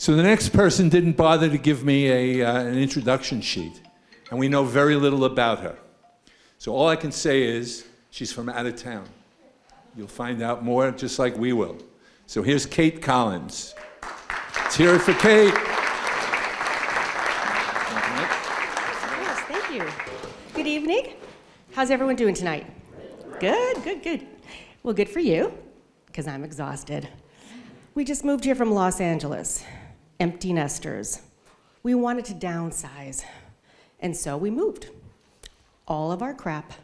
So the next person didn't bother to give me an introduction sheet, and we know very little about her. So all I can say is she's from out of town. You'll find out more just like we will. So here's Kate Collins. Let's hear it for Kate. Yes, thank you. Good evening. How's everyone doing tonight? Good, good, good. Well, good for you, because I'm exhausted. We just moved here from Los Angeles. Empty nesters. We wanted to downsize, and so we moved. All of our crap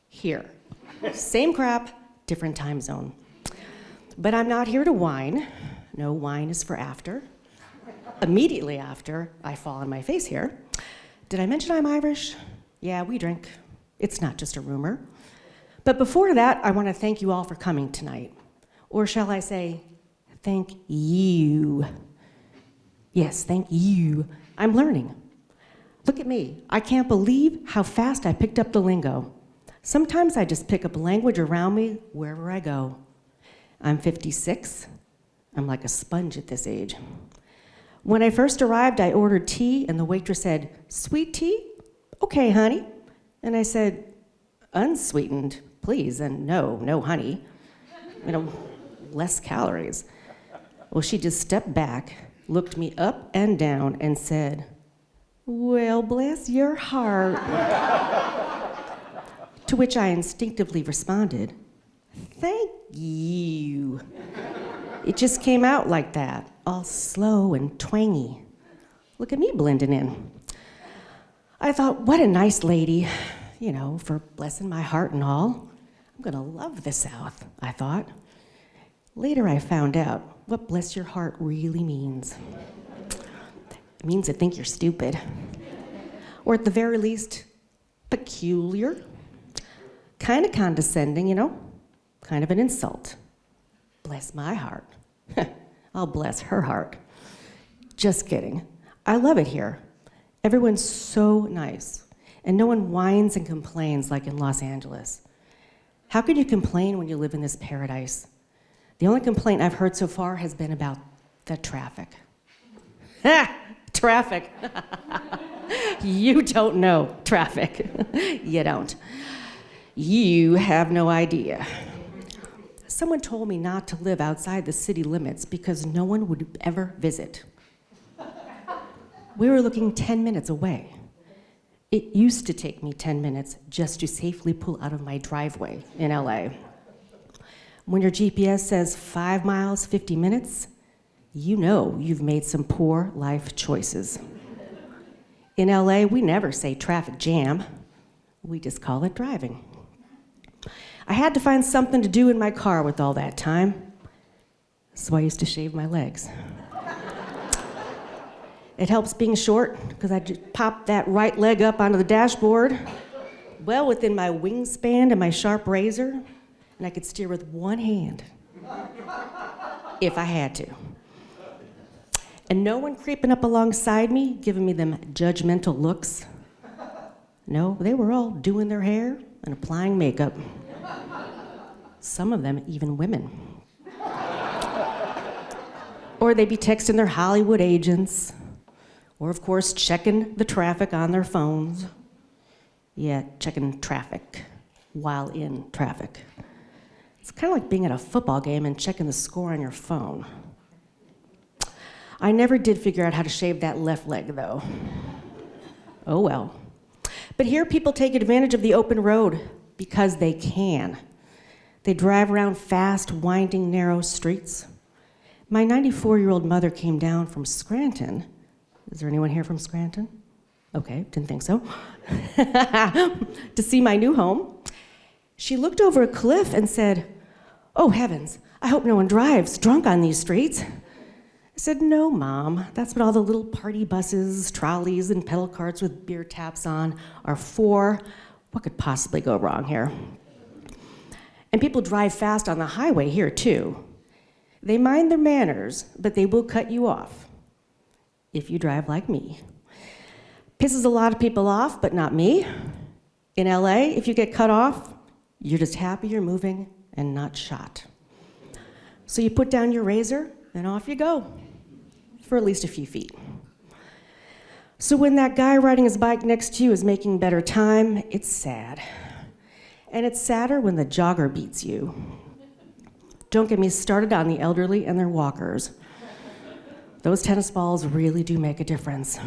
here. Same crap, different time zone. But I'm not here to whine. No, wine is for after. Immediately after I fall on my face here. Did I mention I'm Irish? Yeah, we drink. It's not just a rumor. But before that, I want to thank you all for coming tonight. Or shall I say, thank you. Yes, thank you. I'm learning. Look at me. I can't believe how fast I picked up the lingo. Sometimes I just pick up language around me wherever I go. I'm 56. I'm like a sponge at this age. When I first arrived, I ordered tea, and the waitress said, "Sweet tea? Okay, honey." And I said, "Unsweetened, please, and no honey. Less calories." Well, she just stepped back, looked me up and down, and said, "Well, bless your heart." To which I instinctively responded, "Thank you." It just came out like that, all slow and twangy. Look at me blending in. I thought, what a nice lady, for blessing my heart and all. I'm gonna love the South, I thought. Later I found out what bless your heart really means. It means to think you're stupid. Or at the very least, peculiar. Kind of condescending, kind of an insult. Bless my heart. I'll bless her heart. Just kidding. I love it here. Everyone's so nice, and no one whines and complains like in Los Angeles. How can you complain when you live in this paradise? The only complaint I've heard so far has been about the traffic. Traffic. You don't know traffic. You don't. You have no idea. Someone told me not to live outside the city limits because no one would ever visit. We were looking 10 minutes away. It used to take me 10 minutes just to safely pull out of my driveway in LA. When your GPS says 5 miles, 50 minutes, you know you've made some poor life choices. In LA, we never say traffic jam. We just call it driving. I had to find something to do in my car with all that time, so I used to shave my legs. It helps being short, because I just pop that right leg up onto the dashboard, well within my wingspan and my sharp razor, and I could steer with one hand, if I had to. And no one creeping up alongside me, giving me them judgmental looks. No, they were all doing their hair and applying makeup. Some of them even women. Or they'd be texting their Hollywood agents, or of course checking the traffic on their phones. Yeah, checking traffic while in traffic. It's kind of like being at a football game and checking the score on your phone. I never did figure out how to shave that left leg, though. Oh well. But here people take advantage of the open road because they can. They drive around fast, winding, narrow streets. My 94-year-old mother came down from Scranton. Is there anyone here from Scranton? Okay, didn't think so. To see my new home. She looked over a cliff and said, "Oh heavens, I hope no one drives drunk on these streets." I said, "No, Mom, that's what all the little party buses, trolleys, and pedal carts with beer taps on are for. What could possibly go wrong here?" And people drive fast on the highway here, too. They mind their manners, but they will cut you off if you drive like me. Pisses a lot of people off, but not me. In LA, if you get cut off, you're just happy you're moving and not shot. So you put down your razor, and off you go. for at least a few feet. So when that guy riding his bike next to you is making better time, it's sad. And it's sadder when the jogger beats you. Don't get me started on the elderly and their walkers. Those tennis balls really do make a difference.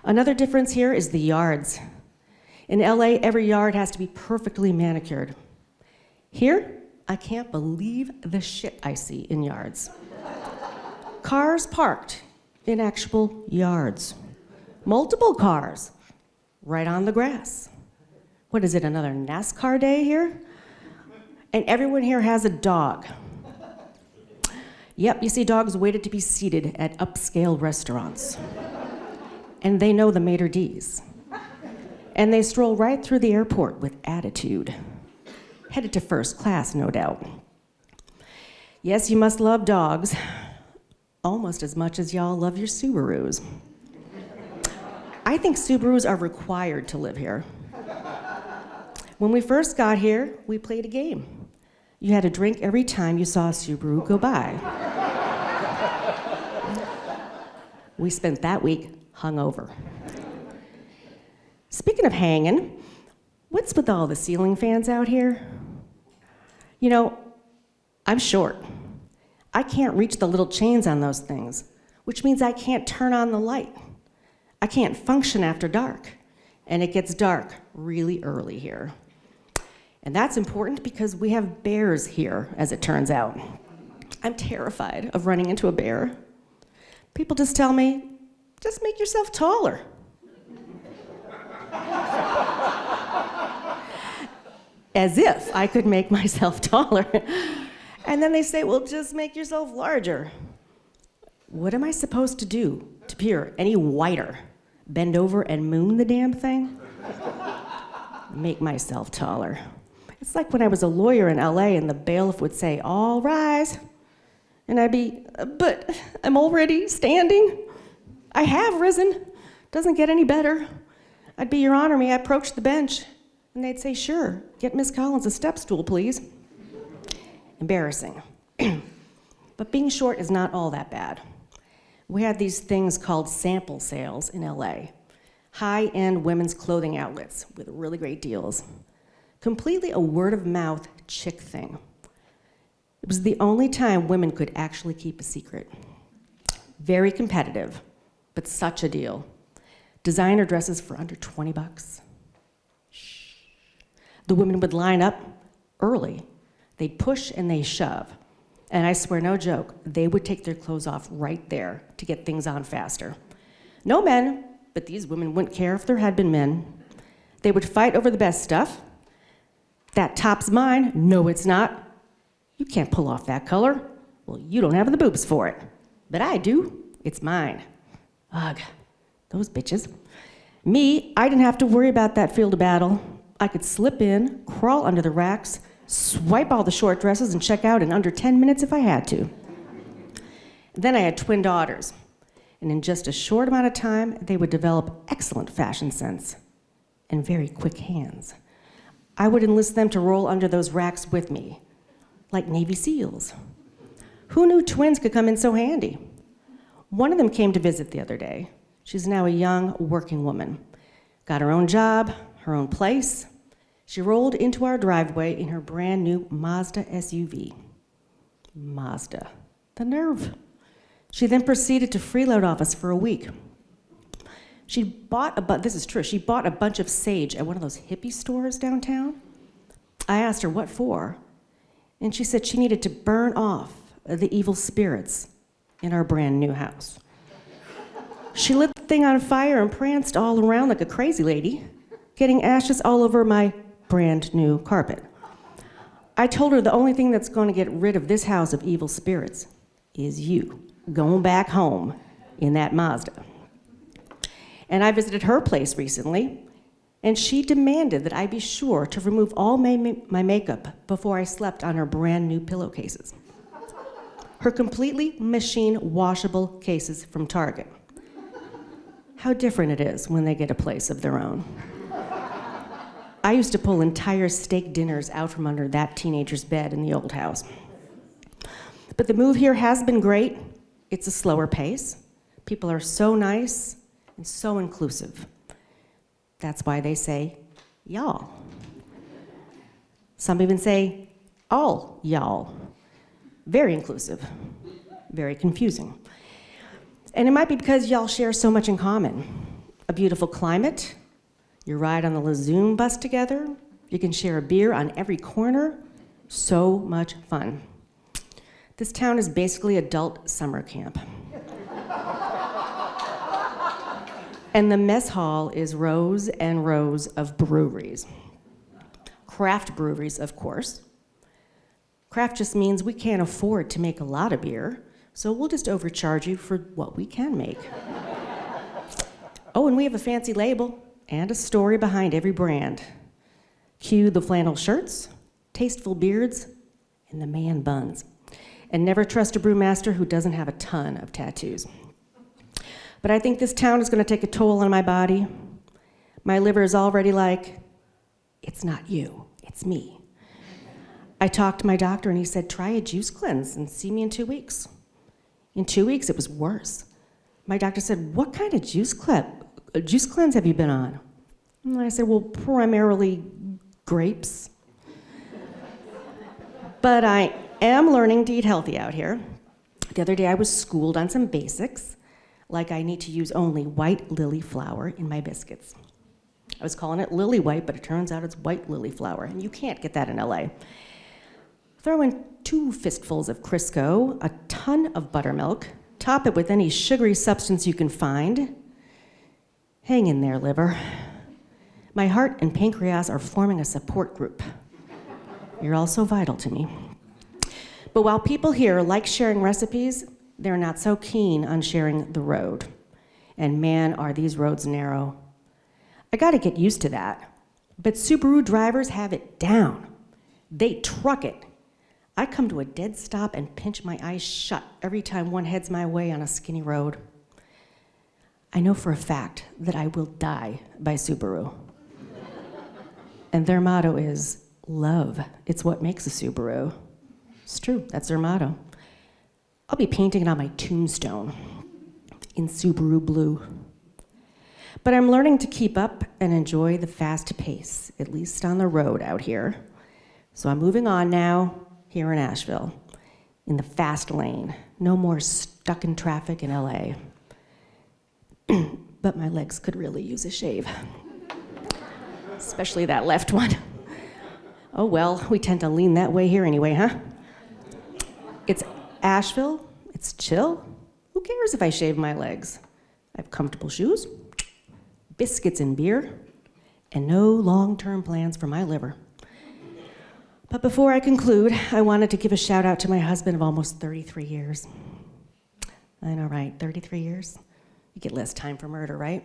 Another difference here is the yards. In LA, every yard has to be perfectly manicured. Here, I can't believe the shit I see in yards. Cars parked in actual yards. Multiple cars right on the grass. What is it, another NASCAR day here? And everyone here has a dog. Yep, you see dogs waited to be seated at upscale restaurants. And they know the maitre d's. And they stroll right through the airport with attitude. Headed to first class, no doubt. Yes, you must love dogs, almost as much as y'all love your Subarus. I think Subarus are required to live here. When we first got here, we played a game. You had a drink every time you saw a Subaru go by. We spent that week hungover. Speaking of hanging, what's with all the ceiling fans out here? You know, I'm short. I can't reach the little chains on those things, which means I can't turn on the light. I can't function after dark, and it gets dark really early here. And that's important because we have bears here, as it turns out. I'm terrified of running into a bear. People just tell me, just make yourself taller. As if I could make myself taller. And then they say, well, just make yourself larger. What am I supposed to do to appear any whiter? Bend over and moon the damn thing? Make myself taller. It's like when I was a lawyer in LA and the bailiff would say, all rise. And I'd be, but I'm already standing. I have risen. Doesn't get any better. I'd be, Your Honor, may I approach the bench? And they'd say, sure, get Miss Collins a step stool, please. Embarrassing. But being short is not all that bad. We had these things called sample sales in LA. High-end women's clothing outlets with really great deals. Completely a word-of-mouth chick thing. It was the only time women could actually keep a secret. Very competitive, but such a deal. Designer dresses for under 20 bucks. Shh. The women would line up early. They'd push and they shove. And I swear, no joke, they would take their clothes off right there to get things on faster. No men, but these women wouldn't care if there had been men. They would fight over the best stuff. That top's mine. No, it's not. You can't pull off that color. Well, you don't have the boobs for it. But I do. It's mine. Ugh, those bitches. Me, I didn't have to worry about that field of battle. I could slip in, crawl under the racks, swipe all the short dresses, and check out in under 10 minutes if I had to. Then I had twin daughters. And in just a short amount of time, they would develop excellent fashion sense and very quick hands. I would enlist them to roll under those racks with me, like Navy SEALs. Who knew twins could come in so handy? One of them came to visit the other day. She's now a young working woman. Got her own job, her own place. She rolled into our driveway in her brand new Mazda SUV. Mazda, the nerve. She then proceeded to freeload off us for a week. She bought this is true, she bought a bunch of sage at one of those hippie stores downtown. I asked her what for, and she said she needed to burn off the evil spirits in our brand new house. She lit the thing on fire and pranced all around like a crazy lady, getting ashes all over my brand new carpet. I told her the only thing that's going to get rid of this house of evil spirits is you going back home in that Mazda. And I visited her place recently, and she demanded that I be sure to remove all my makeup before I slept on her brand new pillowcases. Her completely machine washable cases from Target. How different it is when they get a place of their own. I used to pull entire steak dinners out from under that teenager's bed in the old house. But the move here has been great. It's a slower pace. People are so nice and so inclusive. That's why they say, y'all. Some even say, all y'all. Very inclusive, very confusing. And it might be because y'all share so much in common. A beautiful climate, you ride on the Lazoom bus together, you can share a beer on every corner, so much fun. This town is basically adult summer camp. And the mess hall is rows and rows of breweries. Craft breweries, of course. Craft just means we can't afford to make a lot of beer, so we'll just overcharge you for what we can make. Oh, and we have a fancy label and a story behind every brand. Cue the flannel shirts, tasteful beards, and the man buns. And never trust a brewmaster who doesn't have a ton of tattoos. But I think this town is going to take a toll on my body. My liver is already like, it's not you, it's me. I talked to my doctor and he said, try a juice cleanse and see me in 2 weeks. In 2 weeks, it was worse. My doctor said, what kind of juice cleanse have you been on? And I said, well, primarily grapes. But I am learning to eat healthy out here. The other day I was schooled on some basics, like I need to use only white lily flour in my biscuits. I was calling it lily white, but it turns out it's white lily flour, and you can't get that in LA. Throw in 2 fistfuls of Crisco, a ton of buttermilk, top it with any sugary substance you can find. Hang in there, liver. My heart and pancreas are forming a support group. You're all so vital to me. But while people here like sharing recipes, they're not so keen on sharing the road. And man, are these roads narrow. I gotta get used to that. But Subaru drivers have it down. They truck it. I come to a dead stop and pinch my eyes shut every time one heads my way on a skinny road. I know for a fact that I will die by Subaru. And their motto is, love, it's what makes a Subaru. It's true, that's their motto. I'll be painting it on my tombstone in Subaru blue. But I'm learning to keep up and enjoy the fast pace, at least on the road out here. So I'm moving on now, here in Asheville, in the fast lane. No more stuck in traffic in LA. But my legs could really use a shave. Especially that left one. Oh well, we tend to lean that way here anyway, huh? It's Asheville, it's chill. Who cares if I shave my legs? I have comfortable shoes, biscuits and beer, and no long-term plans for my liver. But before I conclude, I wanted to give a shout out to my husband of almost 33 years. I know, right? 33 years? You get less time for murder, right?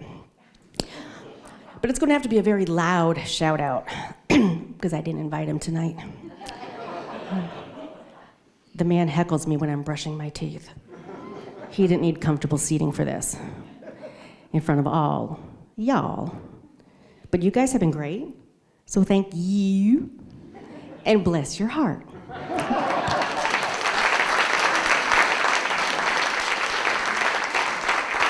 But it's going to have to be a very loud shout out because I didn't invite him tonight. The man heckles me when I'm brushing my teeth. He didn't need comfortable seating for this. In front of all y'all. But you guys have been great, so thank you, and bless your heart.